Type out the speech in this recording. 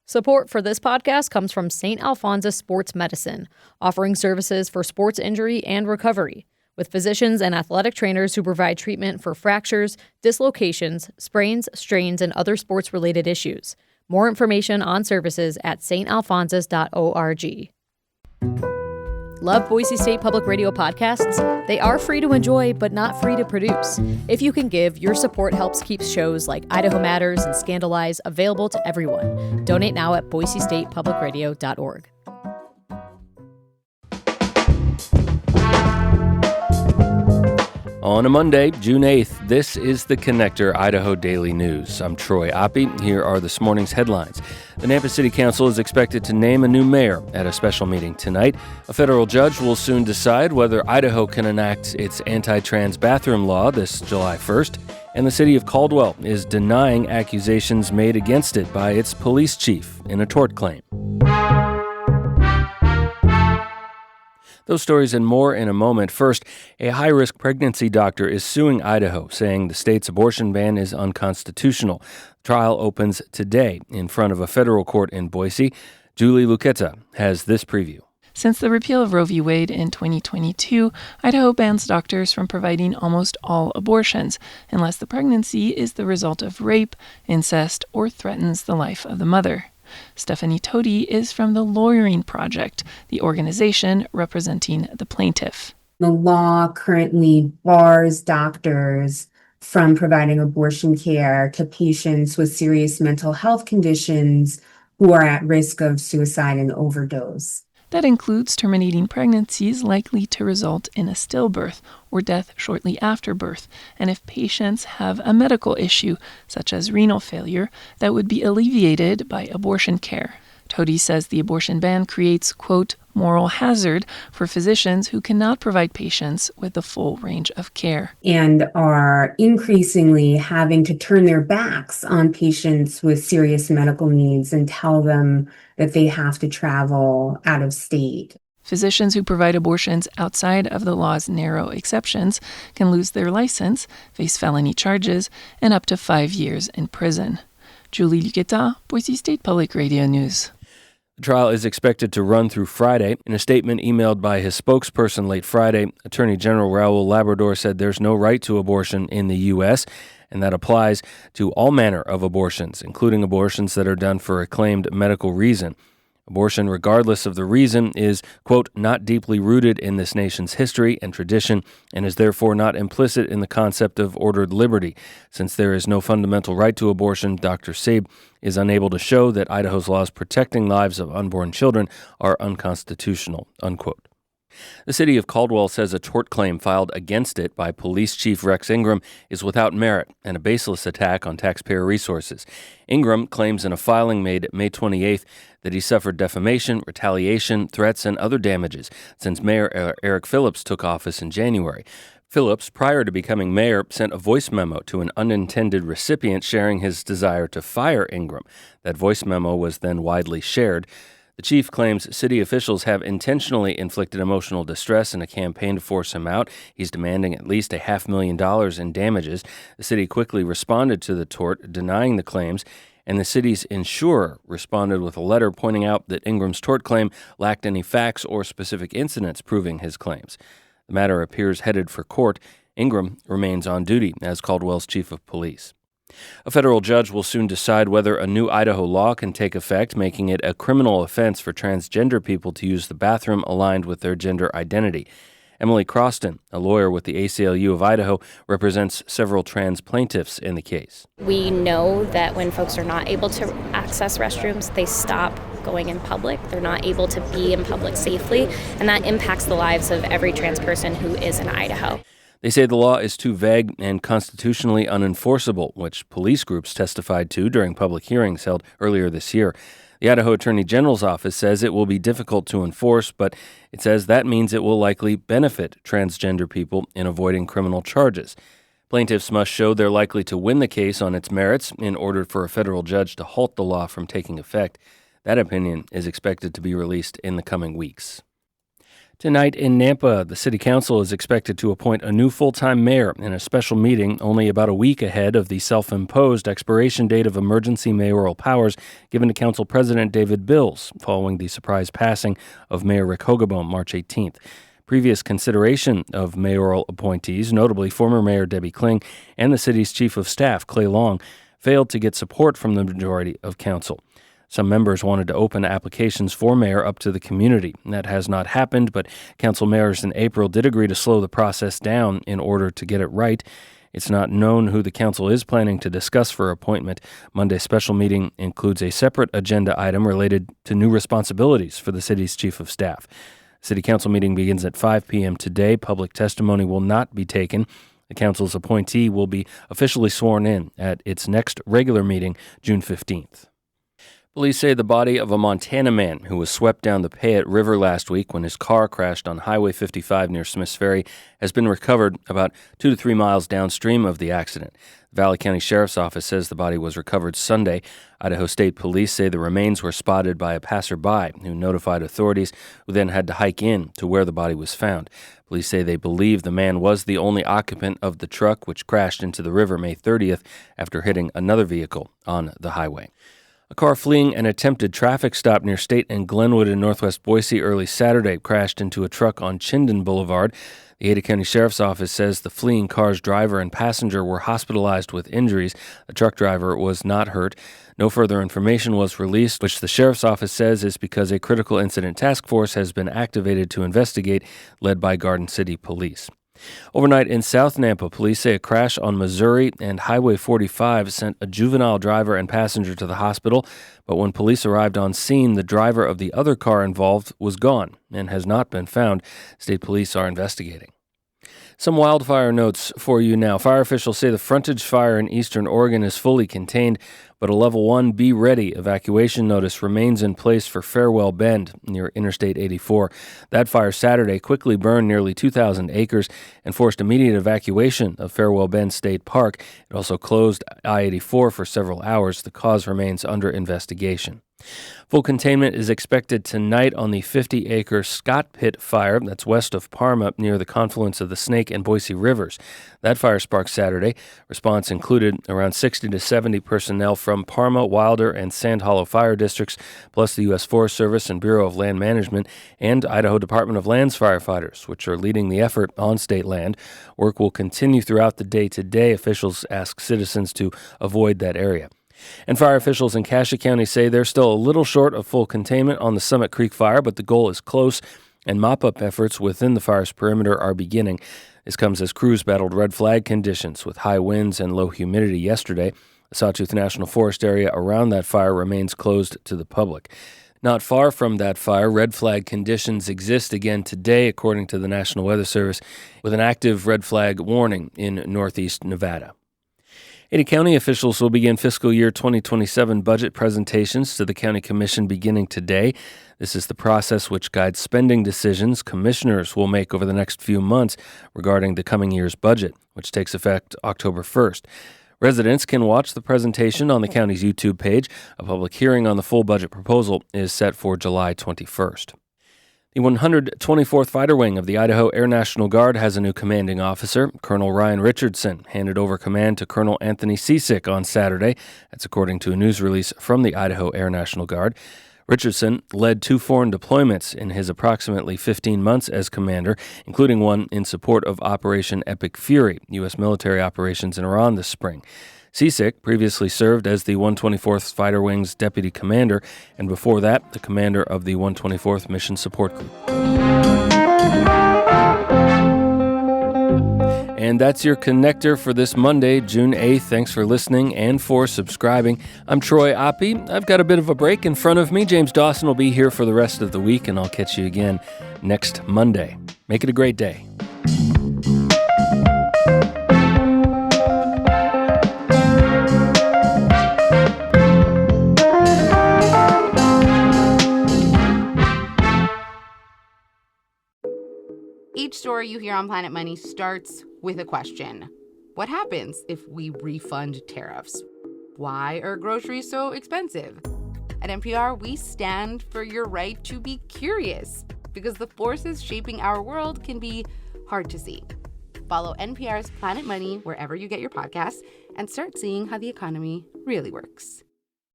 Support for this podcast comes from St. Alphonsus Sports Medicine, offering services for sports injury and recovery, with physicians and athletic trainers who provide treatment for fractures, dislocations, sprains, strains, and other sports-related issues. More information on services at stalphonsus.org. Love Boise State Public Radio podcasts? They are free to enjoy, but not free to produce. If you can give, your support helps keep shows like Idaho Matters and Scandalize available to everyone. Donate now at boisestatepublicradio.org. On a Monday, June 8th, this is the Connector Idaho Daily News. I'm Troy Oppie. Here are this morning's headlines. The Nampa City Council is expected to name a new mayor at a special meeting tonight. A federal judge will soon decide whether Idaho can enact its anti-trans bathroom law this July 1st. And the city of Caldwell is denying accusations made against it by its police chief in a tort claim. Those stories and more in a moment. First, a high-risk pregnancy doctor is suing Idaho, saying the state's abortion ban is unconstitutional. The trial opens today in front of a federal court in Boise. Julie Luqueta has this preview. Since the repeal of Roe v. Wade in 2022, Idaho bans doctors from providing almost all abortions, unless the pregnancy is the result of rape, incest, or threatens the life of the mother. Stephanie Toti is from the Lawyering Project, the organization representing the plaintiff. The law currently bars doctors from providing abortion care to patients with serious mental health conditions who are at risk of suicide and overdose. That includes terminating pregnancies likely to result in a stillbirth or death shortly after birth, and if patients have a medical issue, such as renal failure, that would be alleviated by abortion care. Toti says the abortion ban creates, quote, moral hazard for physicians who cannot provide patients with the full range of care. And are increasingly having to turn their backs on patients with serious medical needs and tell them that they have to travel out of state. Physicians who provide abortions outside of the law's narrow exceptions can lose their license, face felony charges, and up to 5 years in prison. Julie Luqueta, Boise State Public Radio News. The trial is expected to run through Friday. In a statement emailed by his spokesperson late Friday, Attorney General Raul Labrador said there's no right to abortion in the U.S., and that applies to all manner of abortions, including abortions that are done for a claimed medical reason. Abortion, regardless of the reason, is, quote, not deeply rooted in this nation's history and tradition and is therefore not implicit in the concept of ordered liberty. Since there is no fundamental right to abortion, Dr. Sabe is unable to show that Idaho's laws protecting lives of unborn children are unconstitutional, unquote. The city of Caldwell says a tort claim filed against it by Police Chief Rex Ingram is without merit and a baseless attack on taxpayer resources. Ingram claims in a filing made May 28th that he suffered defamation, retaliation, threats, and other damages since Mayor Eric Phillips took office in January. Phillips, prior to becoming mayor, sent a voice memo to an unintended recipient sharing his desire to fire Ingram. That voice memo was then widely shared. The chief claims city officials have intentionally inflicted emotional distress in a campaign to force him out. He's demanding at least $500,000 in damages. The city quickly responded to the tort, denying the claims, and the city's insurer responded with a letter pointing out that Ingram's tort claim lacked any facts or specific incidents proving his claims. The matter appears headed for court. Ingram remains on duty as Caldwell's chief of police. A federal judge will soon decide whether a new Idaho law can take effect, making it a criminal offense for transgender people to use the bathroom aligned with their gender identity. Emily Croston, a lawyer with the ACLU of Idaho, represents several trans plaintiffs in the case. We know that when folks are not able to access restrooms, they stop going in public. They're not able to be in public safely, and that impacts the lives of every trans person who is in Idaho. They say the law is too vague and constitutionally unenforceable, which police groups testified to during public hearings held earlier this year. The Idaho Attorney General's office says it will be difficult to enforce, but it says that means it will likely benefit transgender people in avoiding criminal charges. Plaintiffs must show they're likely to win the case on its merits in order for a federal judge to halt the law from taking effect. That opinion is expected to be released in the coming weeks. Tonight in Nampa, the City Council is expected to appoint a new full-time mayor in a special meeting only about a week ahead of the self-imposed expiration date of emergency mayoral powers given to Council President David Bills following the surprise passing of Mayor Rick Hogeboom March 18th. Previous consideration of mayoral appointees, notably former Mayor Debbie Kling and the city's Chief of Staff, Clay Long, failed to get support from the majority of council. Some members wanted to open applications for mayor up to the community. That has not happened, but council mayors in April did agree to slow the process down in order to get it right. It's not known who the council is planning to discuss for appointment. Monday's special meeting includes a separate agenda item related to new responsibilities for the city's chief of staff. The city council meeting begins at 5 p.m. today. Public testimony will not be taken. The council's appointee will be officially sworn in at its next regular meeting, June 15th. Police say the body of a Montana man who was swept down the Payette River last week when his car crashed on Highway 55 near Smiths Ferry has been recovered about 2 to 3 miles downstream of the accident. The Valley County Sheriff's Office says the body was recovered Sunday. Idaho State Police say the remains were spotted by a passerby who notified authorities, who then had to hike in to where the body was found. Police say they believe the man was the only occupant of the truck which crashed into the river May 30th after hitting another vehicle on the highway. A car fleeing an attempted traffic stop near State and Glenwood in northwest Boise early Saturday crashed into a truck on Chinden Boulevard. The Ada County Sheriff's Office says the fleeing car's driver and passenger were hospitalized with injuries. The truck driver was not hurt. No further information was released, which the Sheriff's Office says is because a critical incident task force has been activated to investigate, led by Garden City Police. Overnight in South Nampa, police say a crash on Missouri and Highway 45 sent a juvenile driver and passenger to the hospital, but when police arrived on scene, the driver of the other car involved was gone and has not been found. State police are investigating. Some wildfire notes for you now. Fire officials say the frontage fire in eastern Oregon is fully contained, but a level 1 Be Ready evacuation notice remains in place for Farewell Bend near Interstate 84. That fire Saturday quickly burned nearly 2,000 acres and forced immediate evacuation of Farewell Bend State Park. It also closed I-84 for several hours. The cause remains under investigation. Full containment is expected tonight on the 50-acre Scott Pit fire that's west of Parma near the confluence of the Snake and Boise rivers. That fire sparked Saturday. Response included around 60 to 70 personnel from Parma, Wilder, and Sand Hollow fire districts, plus the U.S. Forest Service and Bureau of Land Management and Idaho Department of Lands firefighters, which are leading the effort on state land. Work will continue throughout the day today. Officials ask citizens to avoid that area. And fire officials in Cassia County say they're still a little short of full containment on the Summit Creek fire, but the goal is close, and mop-up efforts within the fire's perimeter are beginning. This comes as crews battled red flag conditions with high winds and low humidity yesterday. The Sawtooth National Forest area around that fire remains closed to the public. Not far from that fire, red flag conditions exist again today, according to the National Weather Service, with an active red flag warning in northeast Nevada. Ada County officials will begin fiscal year 2027 budget presentations to the County Commission beginning today. This is the process which guides spending decisions commissioners will make over the next few months regarding the coming year's budget, which takes effect October 1st. Residents can watch the presentation on the county's YouTube page. A public hearing on the full budget proposal is set for July 21st. The 124th Fighter Wing of the Idaho Air National Guard has a new commanding officer. Colonel Ryan Richardson handed over command to Colonel Anthony Ciesick on Saturday. That's according to a news release from the Idaho Air National Guard. Richardson led 2 foreign deployments in his approximately 15 months as commander, including one in support of Operation Epic Fury, U.S. military operations in Iran this spring. Ciesick previously served as the 124th Fighter Wing's deputy commander, and before that, the commander of the 124th Mission Support Group. And that's your connector for this Monday, June 8th. Thanks for listening and for subscribing. I'm Troy Oppie. I've got a bit of a break in front of me. James Dawson will be here for the rest of the week, and I'll catch you again next Monday. Make it a great day. Each story you hear on Planet Money starts with a question. What happens if we refund tariffs? Why are groceries so expensive? At NPR, we stand for your right to be curious. because the forces shaping our world can be hard to see. Follow NPR's Planet Money wherever you get your podcasts and start seeing how the economy really works.